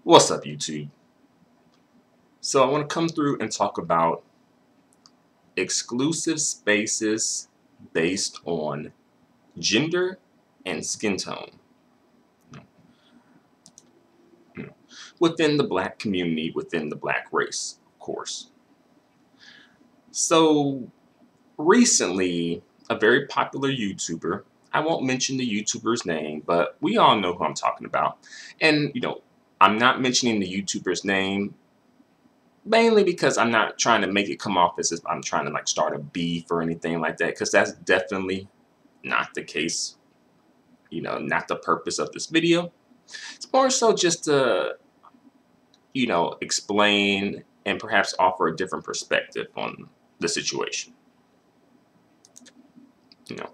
What's up, YouTube? So I want to come through and talk about exclusive spaces based on gender and skin tone within the black community, within the black race, of course. So recently, a very popular YouTuber, I won't mention the YouTuber's name, but we all know who I'm talking about. And, I'm not mentioning the YouTuber's name mainly because I'm not trying to make it come off as if I'm trying to like start a beef or anything like that, because that's definitely not the case. Not the purpose of this video. It's more so just to, explain and perhaps offer a different perspective on the situation. You know,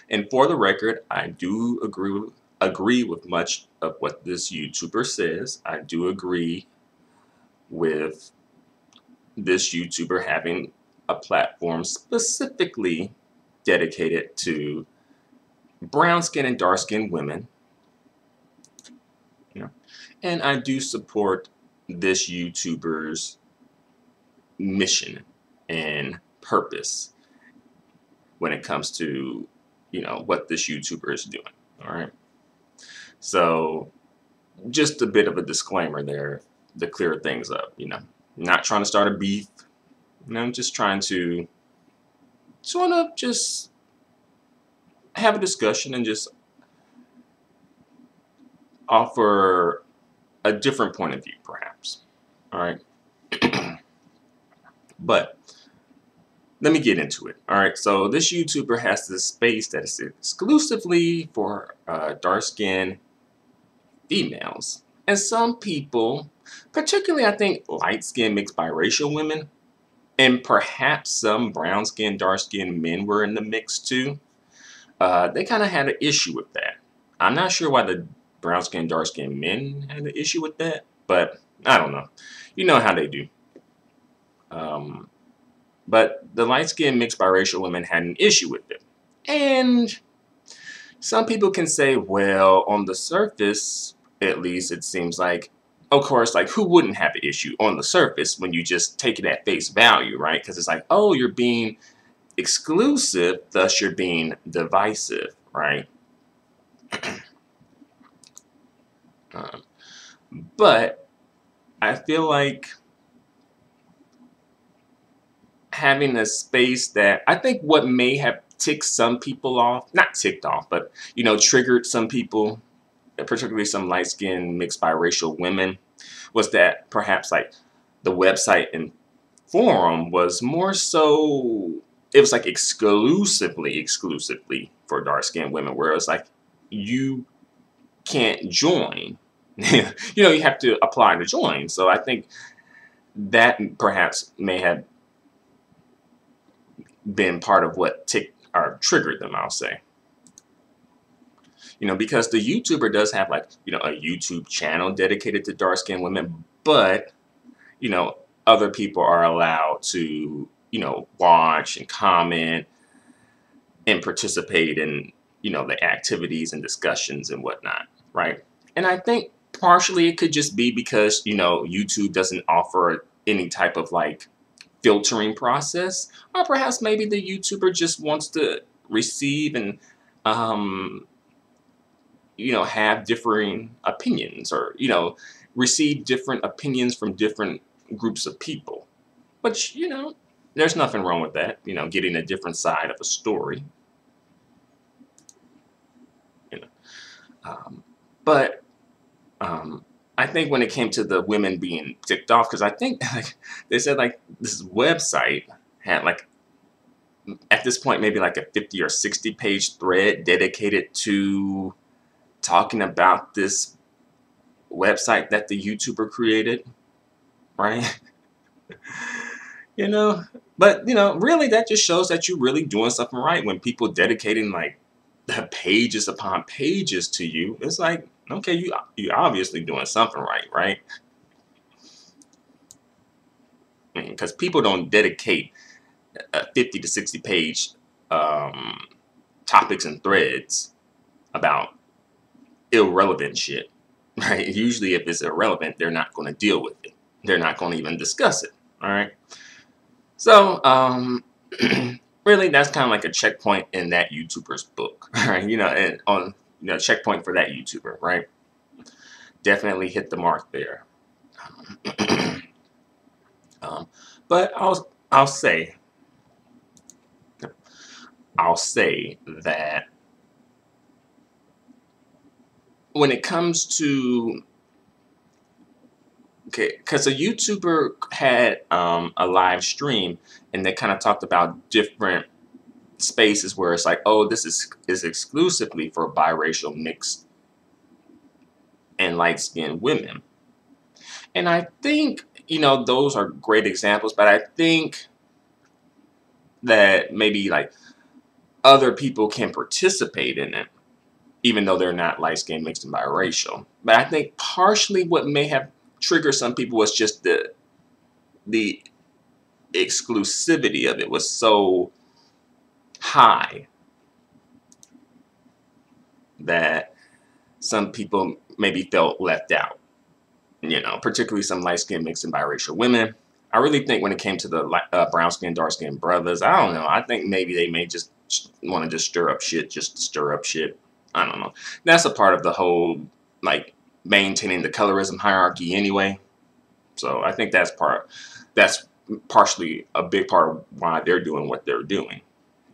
and for the record, I do agree with much of what this YouTuber says. I do agree with this YouTuber having a platform specifically dedicated to brown skin and dark skinned women. And I do support this YouTuber's mission and purpose when it comes to, what this YouTuber is doing. All right. So just a bit of a disclaimer there to clear things up, not trying to start a beef. I'm just trying to sort of just have a discussion and just offer a different point of view, perhaps. All right. But let me get into it. All right. So this YouTuber has this space that is exclusively for dark-skinned females. And some people, particularly I think light-skinned mixed biracial women, and perhaps some brown-skinned, dark-skinned men were in the mix too. They kind of had an issue with that. I'm not sure why the brown-skinned, dark-skinned men had an issue with that, but I don't know. You know how they do. But the light-skinned mixed biracial women had an issue with it. And some people can say, well, on the surface, at least, it seems like, of course, like, who wouldn't have an issue on the surface when you just take it at face value, right? Because it's like, oh, you're being exclusive, thus you're being divisive, right? But I feel like having a space that I think what may have ticked some people off, not ticked off, but triggered some people, particularly some light-skinned mixed biracial women, was that perhaps like the website and forum was more so, it was like exclusively for dark-skinned women, where it was like you can't join. You have to apply to join. So I think that perhaps may have been part of what ticked or triggered them, I'll say. Because the YouTuber does have like, a YouTube channel dedicated to dark-skinned women, but, other people are allowed to, watch and comment and participate in, the activities and discussions and whatnot, right? And I think partially it could just be because, YouTube doesn't offer any type of like filtering process, or perhaps maybe the YouTuber just wants to receive and have differing opinions, or receive different opinions from different groups of people, which there's nothing wrong with that, getting a different side of a story. you know but I think when it came to the women being ticked off, because I think like, they said like this website had like at this point maybe like a 50 or 60 page thread dedicated to talking about this website that the YouTuber created, right? you know but really that just shows that you're really doing something right when people dedicating like pages upon pages to you. It's like, okay, you obviously doing something right? Because people don't dedicate 50 to 60 page topics and threads about irrelevant shit. right? Usually if it's irrelevant, they're not going to deal with it. They're not going to even discuss it. All right. So, really, that's kind of like a checkpoint in that YouTuber's book, right? And on checkpoint for that YouTuber, right? Definitely hit the mark there. Um, but I'll say that when it comes to, okay, because a YouTuber had a live stream and they kind of talked about different spaces where it's like, oh, this is exclusively for biracial, mixed, and light-skinned women. And I think, those are great examples, but I think that maybe like other people can participate in it, even though they're not light-skinned, mixed, and biracial. But I think partially what may have triggered some people was just the exclusivity of it was so high that some people maybe felt left out. Particularly some light-skinned, mixed, and biracial women. I really think when it came to the brown-skinned, dark-skinned brothers, I don't know. I think maybe they may just want to just stir up shit, just to stir up shit. I don't know. That's a part of the whole, like, maintaining the colorism hierarchy anyway. So I think that's partially a big part of why they're doing what they're doing.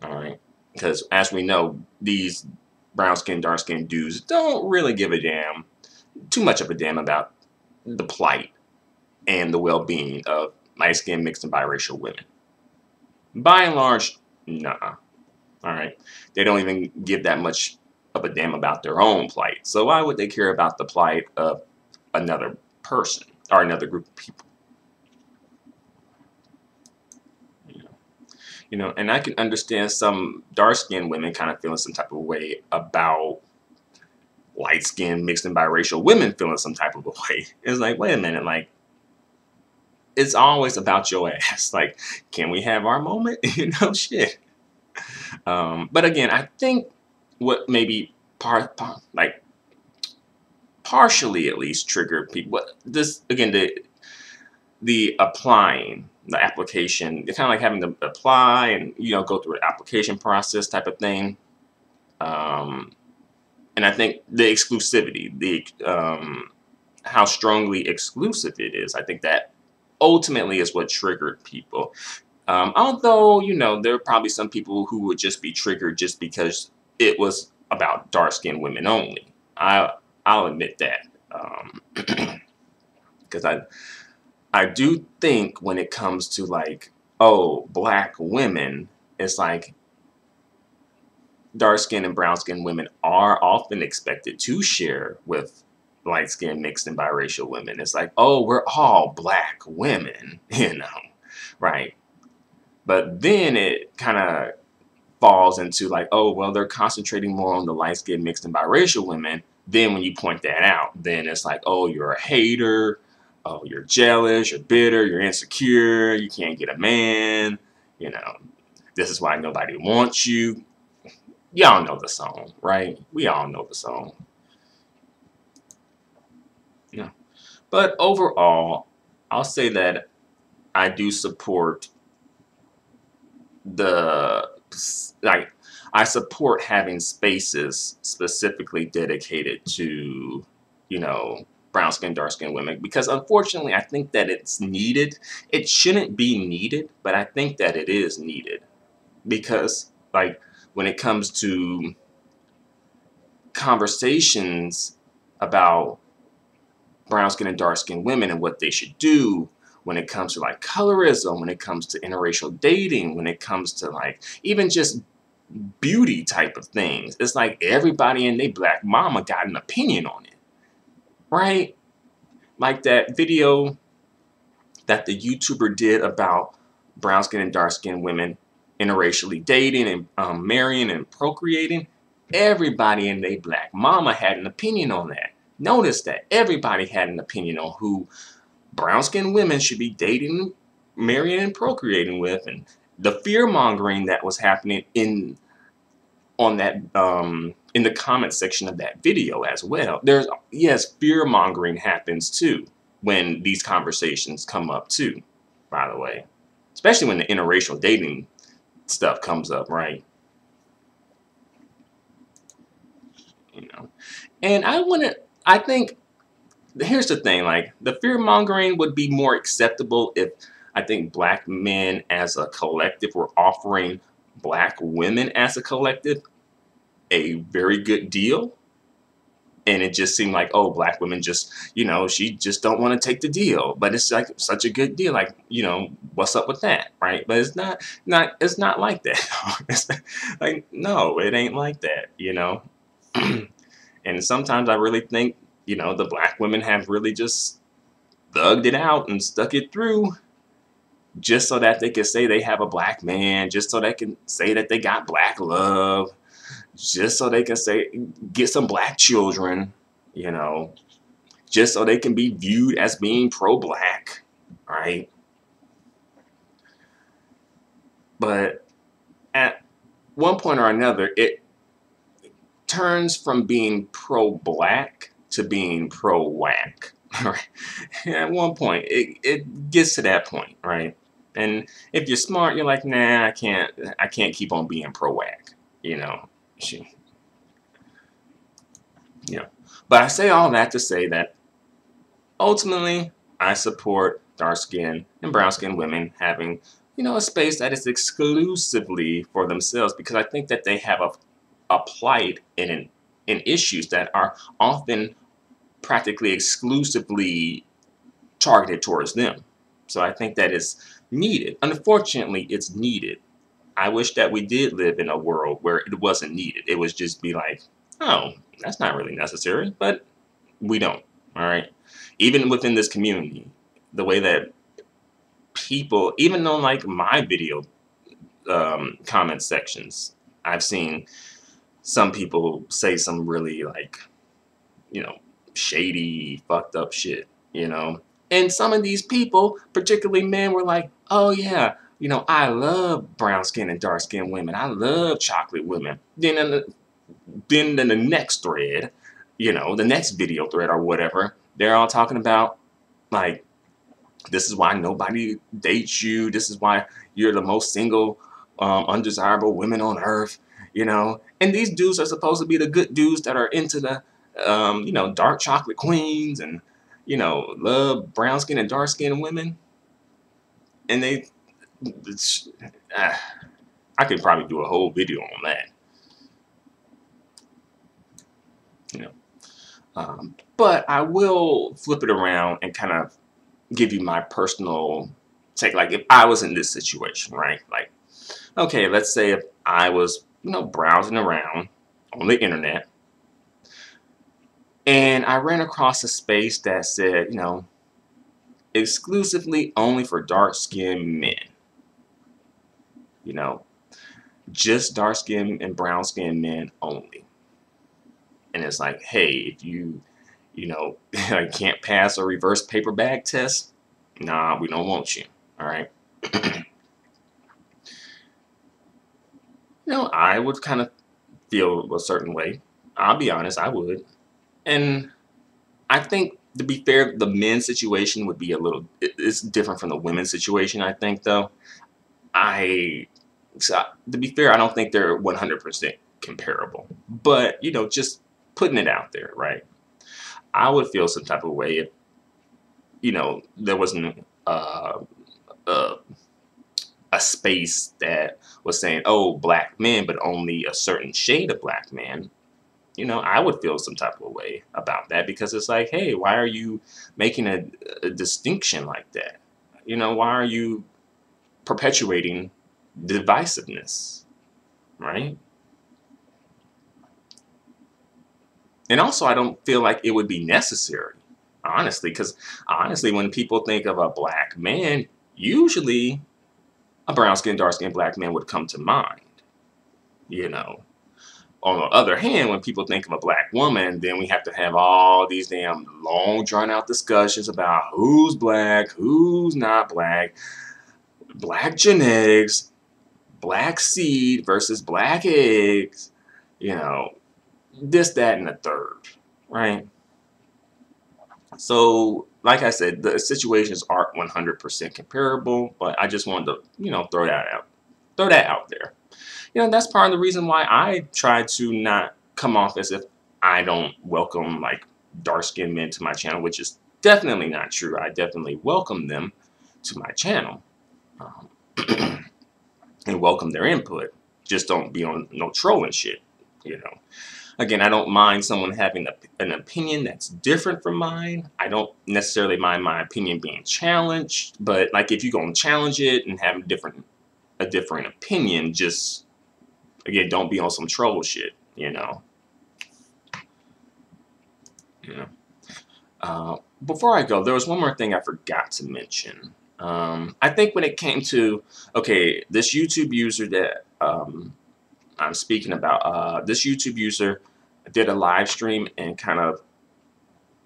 All right. Because as we know, these brown-skinned, dark-skinned dudes don't really give a damn, too much of a damn about the plight and the well-being of light-skinned, mixed, and biracial women. By and large, nah. All right. They don't even give that much of a damn about their own plight. So why would they care about the plight of another person or another group of people? And I can understand some dark-skinned women kind of feeling some type of way about light-skinned, mixed, and biracial women feeling some type of a way. It's like, wait a minute, like, it's always about your ass. Like, can we have our moment? Shit. But again, I think what maybe partially at least triggered people. This again, the applying, the application, it's kind of like having to apply and go through an application process type of thing. And I think the exclusivity, the how strongly exclusive it is, I think that ultimately is what triggered people. Although, there are probably some people who would just be triggered just because it was about dark-skinned women only. I'll admit that. Because I do think when it comes to like, oh, black women, it's like dark-skinned and brown-skinned women are often expected to share with light-skinned, mixed, and biracial women. It's like, oh, we're all black women, right? But then it kind of falls into like, oh, well, they're concentrating more on the light-skinned, mixed, and biracial women. Then when you point that out, then it's like, oh, you're a hater. Oh, you're jealous, you're bitter, you're insecure, you can't get a man. This is why nobody wants you. Y'all know the song, right? We all know the song. Yeah. But overall, I'll say that I do support I support having spaces specifically dedicated to, brown skin, dark skin women, because unfortunately I think that it's needed. It shouldn't be needed, but I think that it is needed because like when it comes to conversations about brown skin and dark skin women and what they should do, when it comes to like colorism, when it comes to interracial dating, when it comes to like even just beauty type of things, it's like everybody and their black mama got an opinion on it, right? Like that video that the YouTuber did about brown skin and dark skin women interracially dating and marrying and procreating. Everybody and their black mama had an opinion on that. Notice that everybody had an opinion on who brown skinned women should be dating, marrying, and procreating with, and the fear mongering that was happening on that in the comment section of that video as well. There's, yes, fear mongering happens too when these conversations come up too, by the way, especially when the interracial dating stuff comes up, right? You know, and I think, here's the thing, like, the fear mongering would be more acceptable if I think black men as a collective were offering black women as a collective a very good deal. And it just seemed like, oh, black women just, she just don't want to take the deal. But it's like such a good deal. Like, what's up with that? Right. But it's it's not like that. It's like, no, it ain't like that, And sometimes I really think, the black women have really just thugged it out and stuck it through just so that they can say they have a black man, just so they can say that they got black love, just so they can get some black children, just so they can be viewed as being pro-black, right? But at one point or another, it turns from being pro-black to being pro-whack. Right? At one point, it gets to that point, right? And if you're smart, you're like, nah, I can't keep on being pro-whack, But I say all that to say that ultimately, I support dark-skinned and brown-skinned women having, a space that is exclusively for themselves, because I think that they have a plight in issues that are often practically exclusively targeted towards them. So I think that is needed. Unfortunately, it's needed. I wish that we did live in a world where it wasn't needed. It would just be like, oh, that's not really necessary, but we don't, all right? Even within this community, the way that people, even on like my video comment sections, I've seen some people say some really like, shady, fucked up shit, And some of these people, particularly men, were like, oh yeah, I love brown skin and dark skinned women. I love chocolate women. Then in the next thread, the next video thread or whatever, they're all talking about like, this is why nobody dates you. This is why you're the most single, undesirable women on earth, And these dudes are supposed to be the good dudes that are into the, dark chocolate queens and, love brown skin and dark skin women. And I could probably do a whole video on that, But I will flip it around and kind of give you my personal take. Like, if I was in this situation, right? Like, okay, let's say if I was, browsing around on the internet and I ran across a space that said, exclusively only for dark-skinned men. Just dark-skinned and brown-skinned men only. And it's like, hey, if you, can't pass a reverse paper bag test, nah, we don't want you. All right. I would kind of feel a certain way. I'll be honest, I would. And I think, to be fair, the men's situation would be it's different from the women's situation, I think, though. To be fair, I don't think they're 100% comparable. But, just putting it out there, right? I would feel some type of way if, there wasn't a space that was saying, oh, black men, but only a certain shade of black man. I would feel some type of way about that, because it's like, hey, why are you making a distinction like that? Why are you perpetuating divisiveness, right? And also, I don't feel like it would be necessary, honestly, because honestly, when people think of a black man, usually a brown-skinned, dark-skinned black man would come to mind, On the other hand, when people think of a black woman, then we have to have all these damn long, drawn-out discussions about who's black, who's not black, black genetics, black seed versus black eggs, this, that, and the third, right? So, like I said, the situations aren't 100% comparable, but I just wanted to, throw that out there. That's part of the reason why I try to not come off as if I don't welcome like dark-skinned men to my channel, which is definitely not true. I definitely welcome them to my channel, um, and welcome their input. Just don't be on no trolling shit, you know. Again, I don't mind someone having an opinion that's different from mine. I don't necessarily mind my opinion being challenged, but like if you're gonna challenge it and have a different opinion, just again, don't be on some troll shit, you know. You know. Before I go, there was one more thing I forgot to mention. I think when it came to, okay, this YouTube user that I'm speaking about, this YouTube user did a live stream and kind of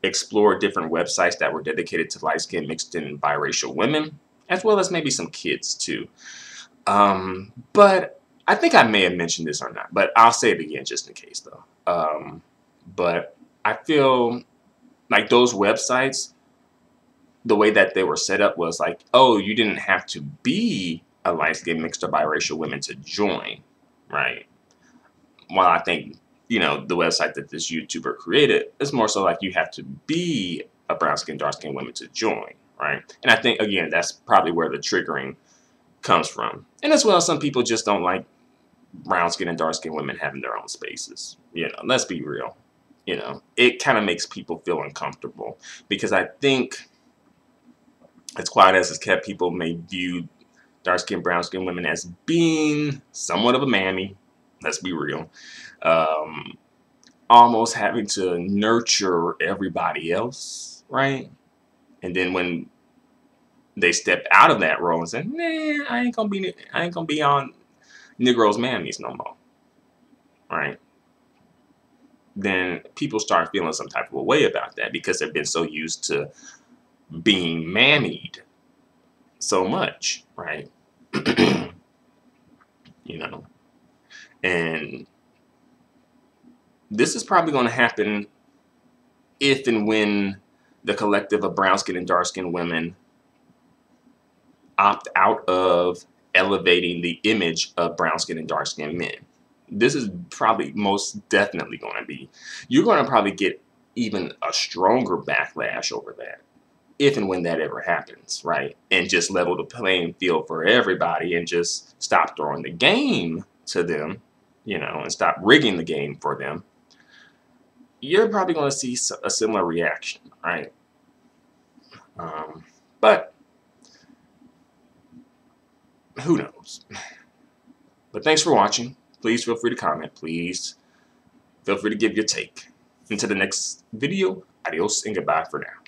explored different websites that were dedicated to light-skinned, mixed, and biracial women, as well as maybe some kids too. But I think I may have mentioned this or not, but I'll say it again just in case though. But I feel like those websites, the way that they were set up was like, oh, you didn't have to be a light-skinned, mixed, or biracial woman to join, right? While I think, the website that this YouTuber created is more so like you have to be a brown-skinned, dark-skinned woman to join, right? And I think, again, that's probably where the triggering comes from. And as well, some people just don't like brown-skinned and dark-skinned women having their own spaces. Let's be real. It kind of makes people feel uncomfortable because I think, as quiet as it's kept, people may view dark-skinned, brown-skinned women as being somewhat of a mammy. Let's be real. Almost having to nurture everybody else, right? And then when they step out of that role and say, "Nah, I ain't gonna be on Negroes' mammies no more," right? Then people start feeling some type of a way about that because they've been so used to being mammied so much, right? And this is probably going to happen if and when the collective of brown-skinned and dark-skinned women opt out of elevating the image of brown-skinned and dark-skinned men. This is probably most definitely going to be. You're going to probably get even a stronger backlash over that if and when that ever happens, right? And just level the playing field for everybody and just stop throwing the game to them, and stop rigging the game for them. You're probably going to see a similar reaction, right? But who knows? But thanks for watching. Please feel free to comment. Please feel free to give your take. Until the next video, adios and goodbye for now.